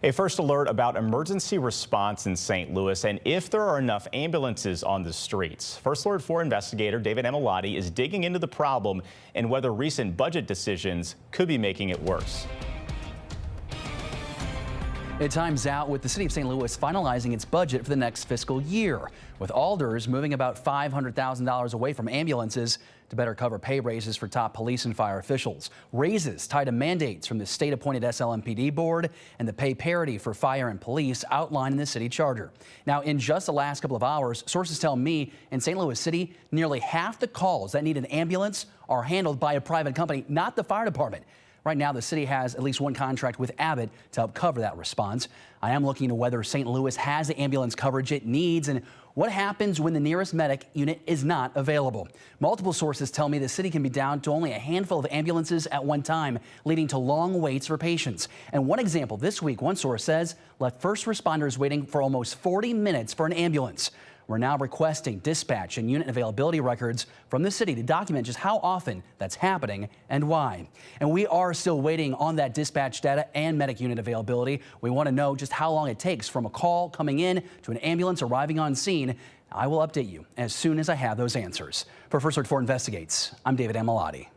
A first alert about emergency response in St. Louis and if there are enough ambulances on the streets. First Alert 4 investigator David Emilati is digging into the problem and whether recent budget decisions could be making it worse. It times out with the city of St. Louis finalizing its budget for the next fiscal year, with alders moving about $500,000 away from ambulances to better cover pay raises for top police and fire officials. Raises tied to mandates from the state-appointed SLMPD board and the pay parity for fire and police outlined in the city charter. Now, in just the last couple of hours, sources tell me in St. Louis City, nearly half the calls that need an ambulance are handled by a private company, not the fire department. Right now, the city has at least one contract with Abbott to help cover that response. I am looking into whether St. Louis has the ambulance coverage it needs and what happens when the nearest medic unit is not available. Multiple sources tell me the city can be down to only a handful of ambulances at one time, leading to long waits for patients. And one example this week, one source says, left first responders waiting for almost 40 minutes for an ambulance. We're now requesting dispatch and unit availability records from the city to document just how often that's happening and why. And we are still waiting on that dispatch data and medic unit availability. We want to know just how long it takes from a call coming in to an ambulance arriving on scene. I will update you as soon as I have those answers. For First Alert 4 Investigates, I'm David Emilati.